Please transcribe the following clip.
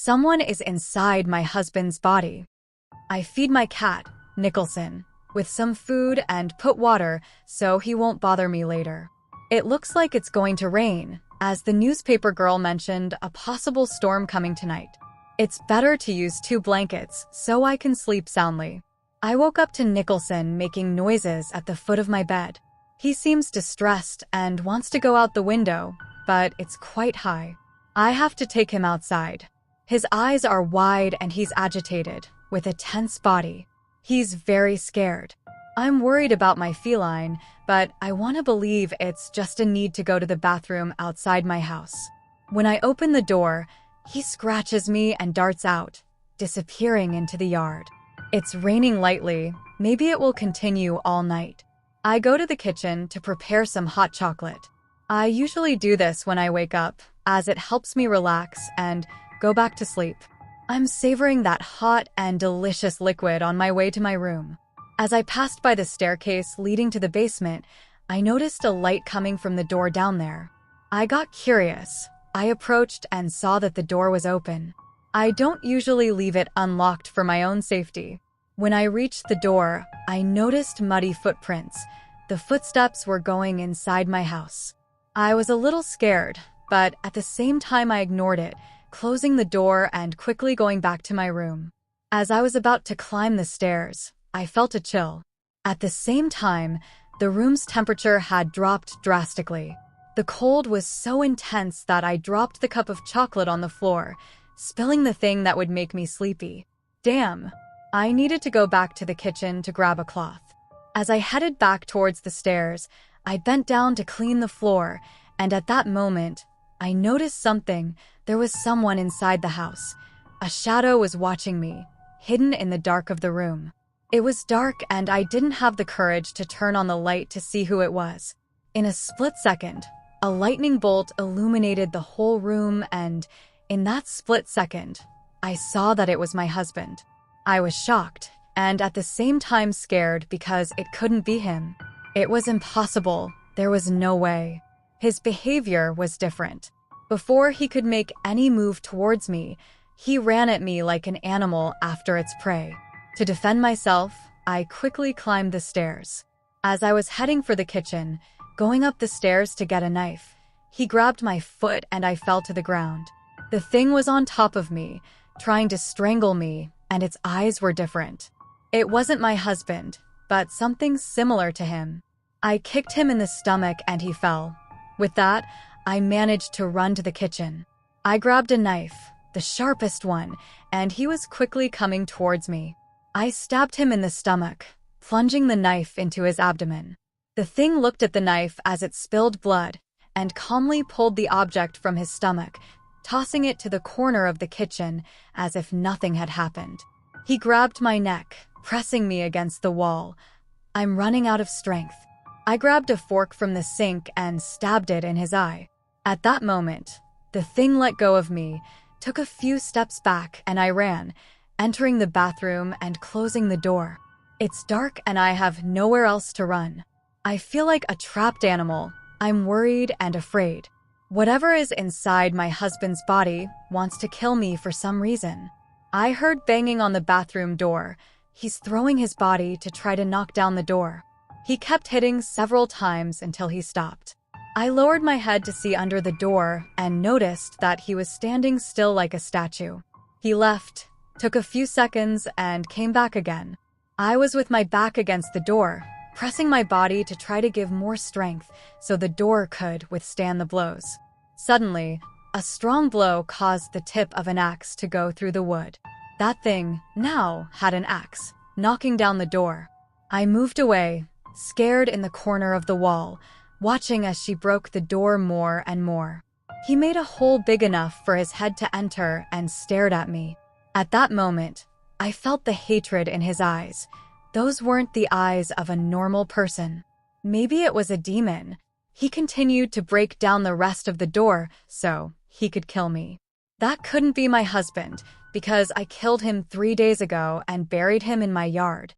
Someone is inside my husband's body. I feed my cat, Nicholson, with some food and put water so he won't bother me later. It looks like it's going to rain, as the newspaper girl mentioned a possible storm coming tonight. It's better to use 2 blankets so I can sleep soundly. I woke up to Nicholson making noises at the foot of my bed. He seems distressed and wants to go out the window, but it's quite high. I have to take him outside. His eyes are wide and he's agitated, with a tense body. He's very scared. I'm worried about my feline, but I want to believe it's just a need to go to the bathroom outside my house. When I open the door, he scratches me and darts out, disappearing into the yard. It's raining lightly. Maybe it will continue all night. I go to the kitchen to prepare some hot chocolate. I usually do this when I wake up, as it helps me relax and go back to sleep. I'm savoring that hot and delicious liquid on my way to my room. As I passed by the staircase leading to the basement, I noticed a light coming from the door down there. I got curious. I approached and saw that the door was open. I don't usually leave it unlocked for my own safety. When I reached the door, I noticed muddy footprints. The footsteps were going inside my house. I was a little scared, but at the same time I ignored it, closing the door and quickly going back to my room. As I was about to climb the stairs, I felt a chill. At the same time, the room's temperature had dropped drastically. The cold was so intense that I dropped the cup of chocolate on the floor, spilling the thing that would make me sleepy. Damn! I needed to go back to the kitchen to grab a cloth. As I headed back towards the stairs, I bent down to clean the floor, and at that moment, I noticed something. There was someone inside the house. A shadow was watching me, hidden in the dark of the room. It was dark and I didn't have the courage to turn on the light to see who it was. In a split second, a lightning bolt illuminated the whole room, and in that split second, I saw that it was my husband. I was shocked and at the same time scared because it couldn't be him. It was impossible. There was no way. His behavior was different. Before he could make any move towards me, he ran at me like an animal after its prey. To defend myself, I quickly climbed the stairs. As I was heading for the kitchen, going up the stairs to get a knife, he grabbed my foot and I fell to the ground. The thing was on top of me, trying to strangle me, and its eyes were different. It wasn't my husband, but something similar to him. I kicked him in the stomach and he fell. With that, I managed to run to the kitchen. I grabbed a knife, the sharpest one, and he was quickly coming towards me. I stabbed him in the stomach, plunging the knife into his abdomen. The thing looked at the knife as it spilled blood and calmly pulled the object from his stomach, tossing it to the corner of the kitchen as if nothing had happened. He grabbed my neck, pressing me against the wall. I'm running out of strength. I grabbed a fork from the sink and stabbed it in his eye. At that moment, the thing let go of me, took a few steps back, and I ran, entering the bathroom and closing the door. It's dark and I have nowhere else to run. I feel like a trapped animal. I'm worried and afraid. Whatever is inside my husband's body wants to kill me for some reason. I heard banging on the bathroom door. He's throwing his body to try to knock down the door. He kept hitting several times until he stopped. I lowered my head to see under the door and noticed that he was standing still like a statue. He left, took a few seconds, and came back again. I was with my back against the door, pressing my body to try to give more strength so the door could withstand the blows. Suddenly, a strong blow caused the tip of an axe to go through the wood. That thing now had an axe, knocking down the door. I moved away, scared in the corner of the wall, watching as she broke the door more and more. He made a hole big enough for his head to enter and stared at me. At that moment, I felt the hatred in his eyes. Those weren't the eyes of a normal person. Maybe it was a demon. He continued to break down the rest of the door so he could kill me. That couldn't be my husband, because I killed him 3 days ago and buried him in my yard.